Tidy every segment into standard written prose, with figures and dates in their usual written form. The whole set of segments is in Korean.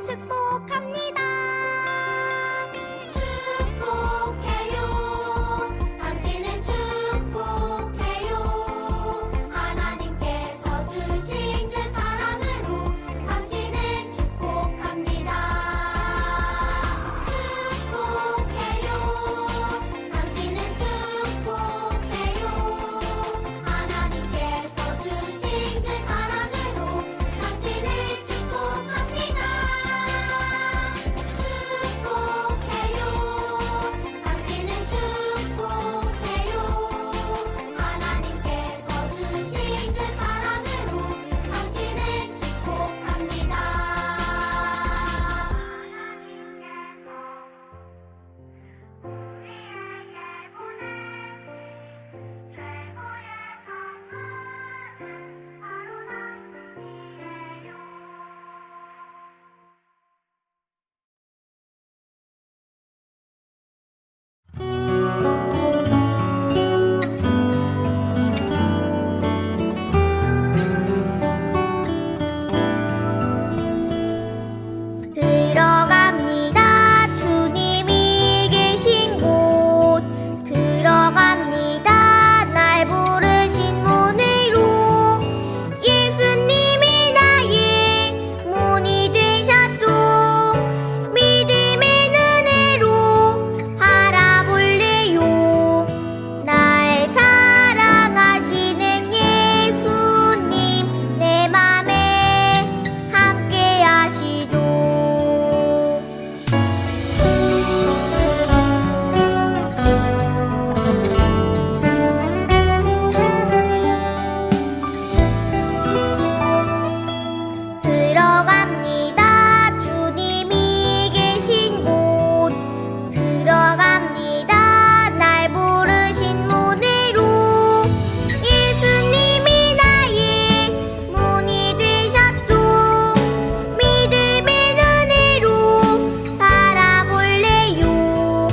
축복합니다. 축복해요. 당신을 축복해요. 하나님께서 주신 그 사랑으로 당신을 축복합니다. 축복해요. 당신을 축복해요. 하나님께서 주신 그 사랑으로 당신을 축복합니다. 축복해요. 당신을 축복해요. 하나님께서 주신 그 사랑으로 당신을 축복합니다. 들어갑니다. 주님이 계신 곳 들어갑니다. 날 부르신 문으로 예수님이 나의 문이 되셨죠. 믿음의 눈으로 바라볼래요. 날 사랑하시는 예수님 내 맘에 함께 하시죠. 들어갑니다. 주님이 계신 곳 들어갑니다. 날 부르신 문으로 예수님이 나의 문이 되셨죠. 믿음의 눈으로 바라볼래요.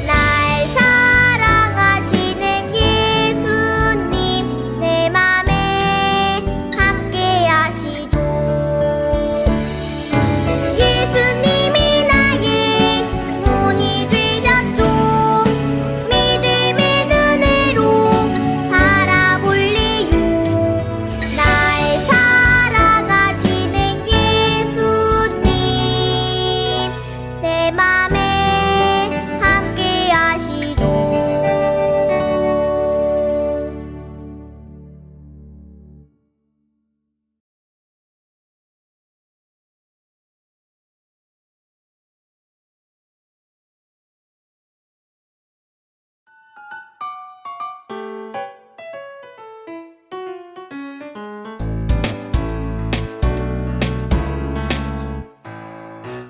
날 사랑하시는 예수님 내 맘에 함께 하시죠. 예수님이 나의 문이 되셨죠. 믿음의 눈으로 바라볼래요. 날 사랑하시는 예수님 내 맘에 함께 하시죠.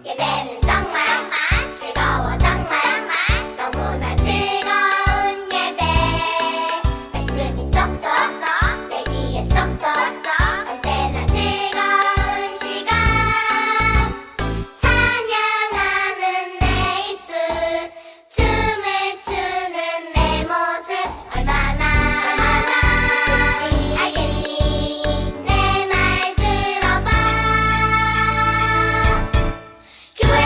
예배는 정말 즐거워 정말 너무나 즐거운 예배. 말씀이 쏙쏙 내 귀에 쏙쏙 언제나 즐거운 시간. 찬양하는 내 입술 춤을 추는 내 모습 얼마나 좋은지 알겠니? 내 말 들어봐. 교회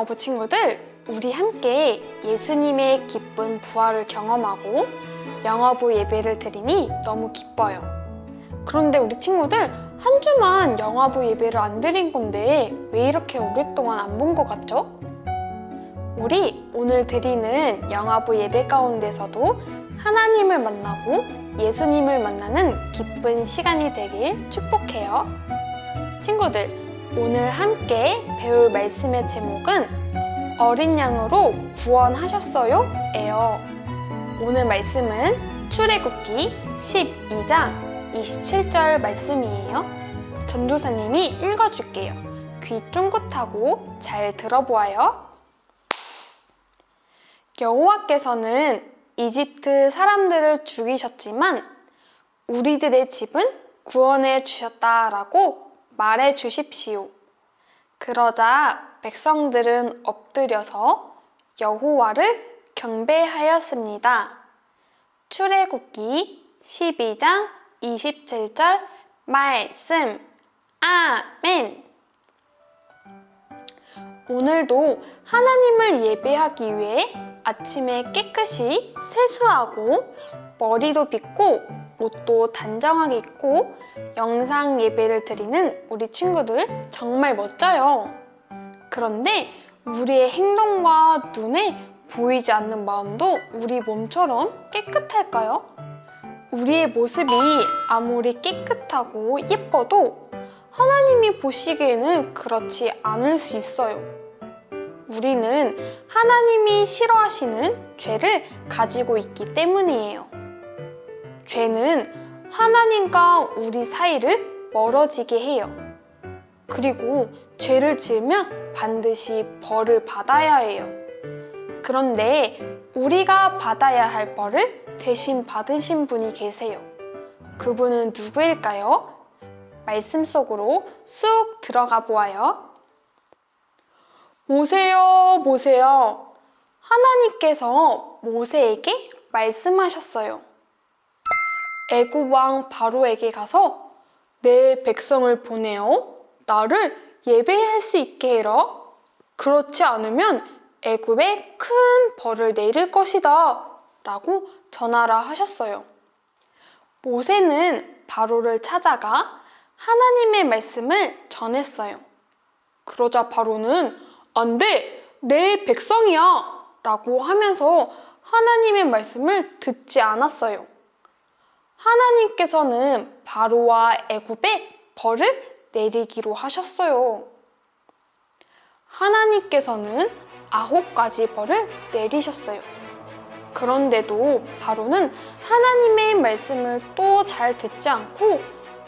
영어부 친구들, 우리 함께 예수님의 기쁜 부활을 경험하고 영어부 예배를 드리니 너무 기뻐요. 그런데 우리 친구들, 한 주만 영어부 예배를 안 드린 건데 왜 이렇게 오랫동안 안 본 것 같죠? 우리 오늘 드리는 영어부 예배 가운데서도 하나님을 만나고 예수님을 만나는 기쁜 시간이 되길 축복해요. 친구들, 오늘 함께 배울 말씀의 제목은 어린 양으로 구원하셨어요? 예요. 오늘 말씀은 출애굽기 12장 27절 말씀이에요. 전도사님이 읽어줄게요. 귀 쫑긋하고 잘 들어보아요. 여호와께서는 이집트 사람들을 죽이셨지만 우리들의 집은 구원해 주셨다라고 말해 주십시오. 그러자 백성들은 엎드려서 여호와를 경배하였습니다. 출애굽기 12장 27절 말씀. 아멘. 오늘도 하나님을 예배하기 위해 아침에 깨끗이 세수하고 머리도 빗고 옷도 단정하게 입고 영상 예배를 드리는 우리 친구들 정말 멋져요. 그런데 우리의 행동과 눈에 보이지 않는 마음도 우리 몸처럼 깨끗할까요? 우리의 모습이 아무리 깨끗하고 예뻐도 하나님이 보시기에는 그렇지 않을 수 있어요. 우리는 하나님이 싫어하시는 죄를 가지고 있기 때문이에요. 죄는 하나님과 우리 사이를 멀어지게 해요. 그리고 죄를 지으면 반드시 벌을 받아야 해요. 그런데 우리가 받아야 할 벌을 대신 받으신 분이 계세요. 그분은 누구일까요? 말씀 속으로 쑥 들어가 보아요. 모세요, 모세요. 하나님께서 모세에게 말씀하셨어요. 애굽 왕 바로에게 가서 내 백성을 보내어 나를 예배할 수 있게 해라. 그렇지 않으면 애굽에 큰 벌을 내릴 것이다 라고 전하라 하셨어요. 모세는 바로를 찾아가 하나님의 말씀을 전했어요. 그러자 바로는 안 돼! 내 백성이야! 라고 하면서 하나님의 말씀을 듣지 않았어요. 하나님께서는 바로와 애굽에 벌을 내리기로 하셨어요. 하나님께서는 9가지 벌을 내리셨어요. 그런데도 바로는 하나님의 말씀을 또 잘 듣지 않고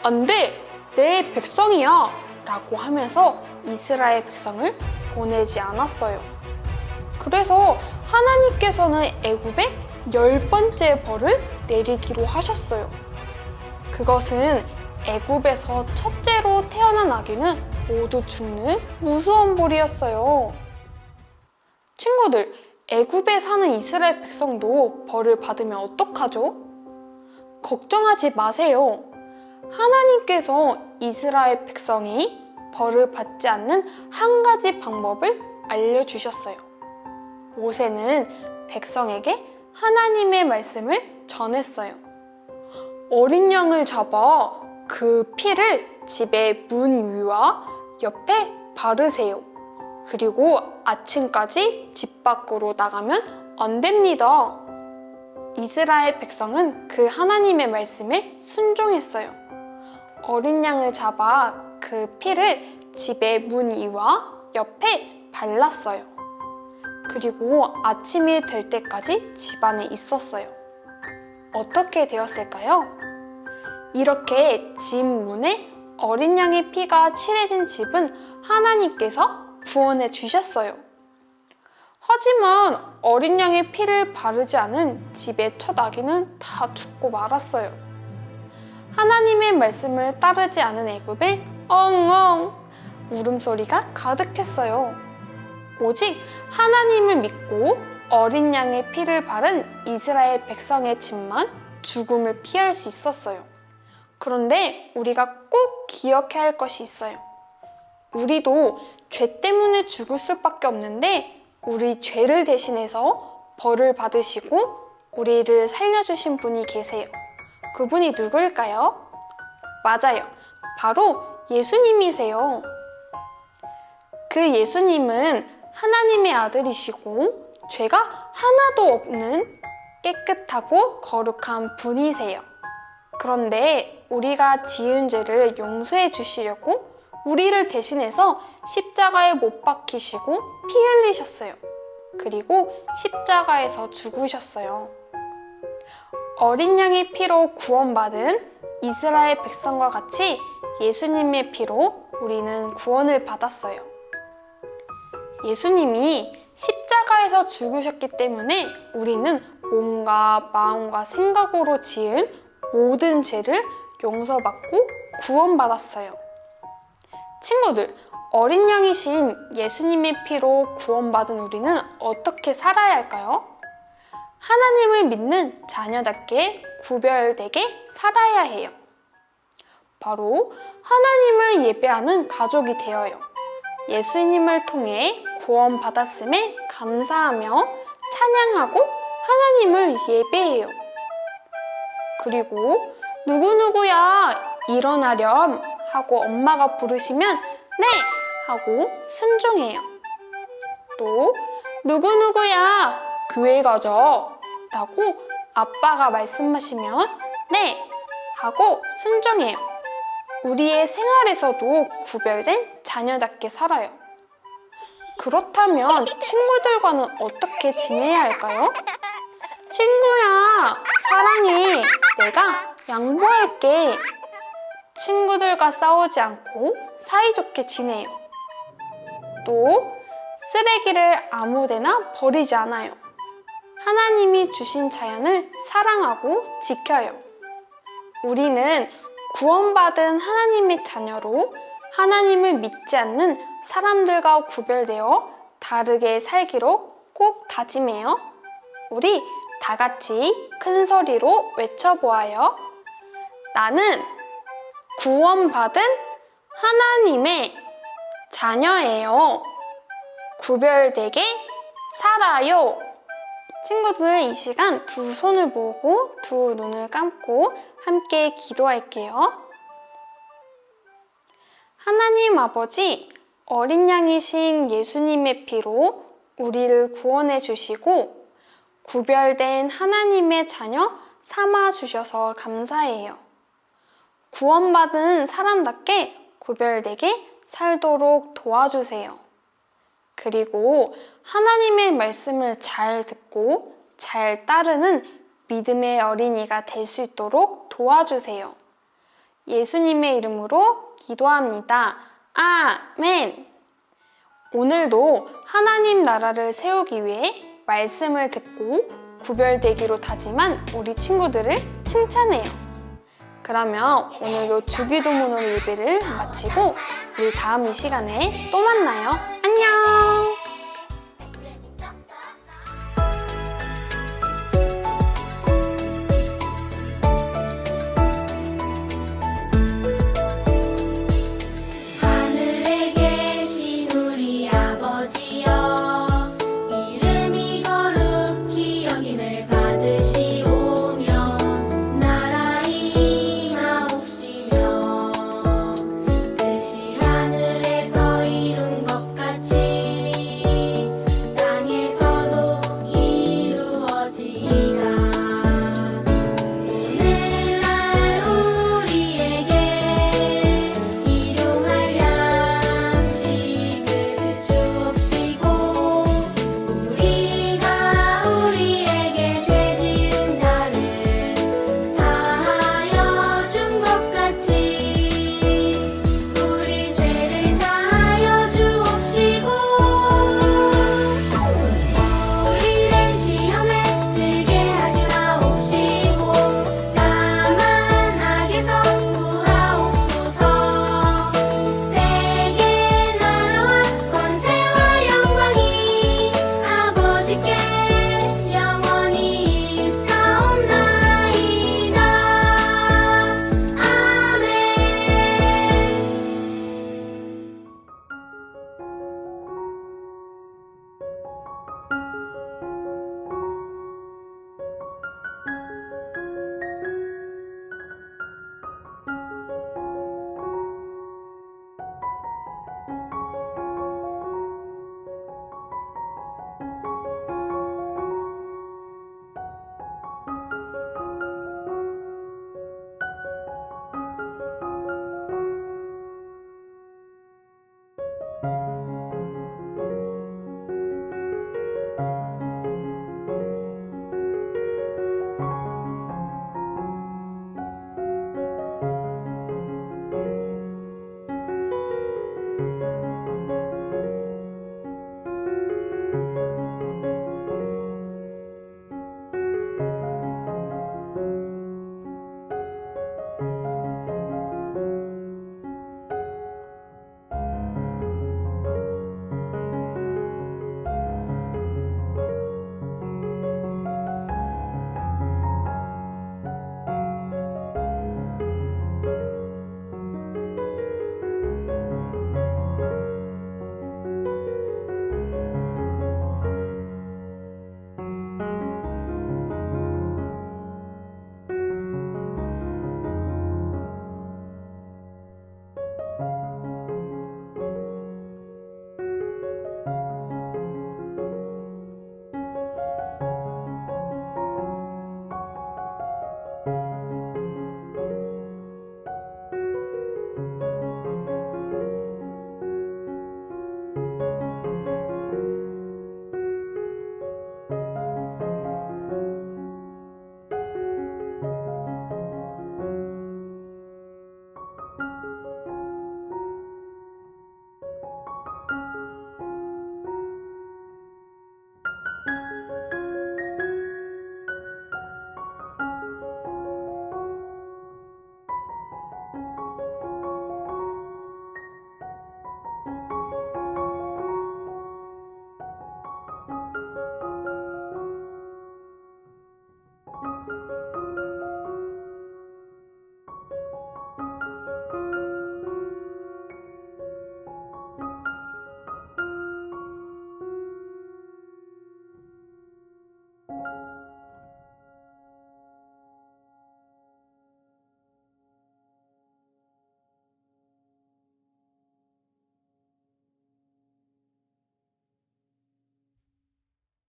안 돼! 내 백성이야! 라고 하면서 이스라엘 백성을 보내지 않았어요. 그래서 하나님께서는 애굽에 10번째 벌을 내리기로 하셨어요. 그것은 애굽에서 첫째로 태어난 아기는 모두 죽는 무서운 벌이었어요. 친구들, 애굽에 사는 이스라엘 백성도 벌을 받으면 어떡하죠? 걱정하지 마세요. 하나님께서 이스라엘 백성이 벌을 받지 않는 한 가지 방법을 알려주셨어요. 모세는 백성에게 하나님의 말씀을 전했어요. 어린 양을 잡아 그 피를 집의 문 위와 옆에 바르세요. 그리고 아침까지 집 밖으로 나가면 안 됩니다. 이스라엘 백성은 그 하나님의 말씀에 순종했어요. 어린 양을 잡아 그 피를 집의 문 위와 옆에 발랐어요. 그리고 아침이 될 때까지 집 안에 있었어요. 어떻게 되었을까요? 이렇게 집 문에 어린 양의 피가 칠해진 집은 하나님께서 구원해 주셨어요. 하지만 어린 양의 피를 바르지 않은 집의 첫 아기는 다 죽고 말았어요. 하나님의 말씀을 따르지 않은 애굽에 엉엉 울음소리가 가득했어요. 오직 하나님을 믿고 어린 양의 피를 바른 이스라엘 백성의 집만 죽음을 피할 수 있었어요. 그런데 우리가 꼭 기억해야 할 것이 있어요. 우리도 죄 때문에 죽을 수밖에 없는데 우리 죄를 대신해서 벌을 받으시고 우리를 살려주신 분이 계세요. 그분이 누구일까요? 맞아요. 바로 예수님이세요. 그 예수님은 하나님의 아들이시고 죄가 하나도 없는 깨끗하고 거룩한 분이세요. 그런데 우리가 지은 죄를 용서해 주시려고 우리를 대신해서 십자가에 못 박히시고 피 흘리셨어요. 그리고 십자가에서 죽으셨어요. 어린 양의 피로 구원받은 이스라엘 백성과 같이 예수님의 피로 우리는 구원을 받았어요. 예수님이 십자가에서 죽으셨기 때문에 우리는 몸과 마음과 생각으로 지은 모든 죄를 용서받고 구원받았어요. 친구들, 어린 양이신 예수님의 피로 구원받은 우리는 어떻게 살아야 할까요? 하나님을 믿는 자녀답게 구별되게 살아야 해요. 바로 하나님을 예배하는 가족이 되어요. 예수님을 통해 구원받았음에 감사하며 찬양하고 하나님을 예배해요. 그리고 누구누구야 일어나렴 하고 엄마가 부르시면 네 하고 순종해요. 또 누구누구야 교회 가자 라고 아빠가 말씀하시면 네 하고 순종해요. 우리의 생활에서도 구별된 자녀답게 살아요. 그렇다면 친구들과는 어떻게 지내야 할까요? 친구야, 사랑해. 내가 양보할게. 친구들과 싸우지 않고 사이좋게 지내요. 또 쓰레기를 아무데나 버리지 않아요. 하나님이 주신 자연을 사랑하고 지켜요. 우리는 구원받은 하나님의 자녀로 하나님을 믿지 않는 사람들과 구별되어 다르게 살기로 꼭 다짐해요. 우리 다 같이 큰 소리로 외쳐보아요. 나는 구원받은 하나님의 자녀예요. 구별되게 살아요. 친구들, 이 시간 두 손을 모으고 두 눈을 감고 함께 기도할게요. 하나님 아버지, 어린 양이신 예수님의 피로 우리를 구원해 주시고 구별된 하나님의 자녀 삼아 주셔서 감사해요. 구원받은 사람답게 구별되게 살도록 도와주세요. 그리고 하나님의 말씀을 잘 듣고 잘 따르는 믿음의 어린이가 될 수 있도록 도와주세요. 예수님의 이름으로 기도합니다. 아멘! 오늘도 하나님 나라를 세우기 위해 말씀을 듣고 구별되기로 다짐한 우리 친구들을 칭찬해요. 그러면 오늘도 주기도문으로 예배를 마치고 우리 다음 이 시간에 또 만나요. 안녕!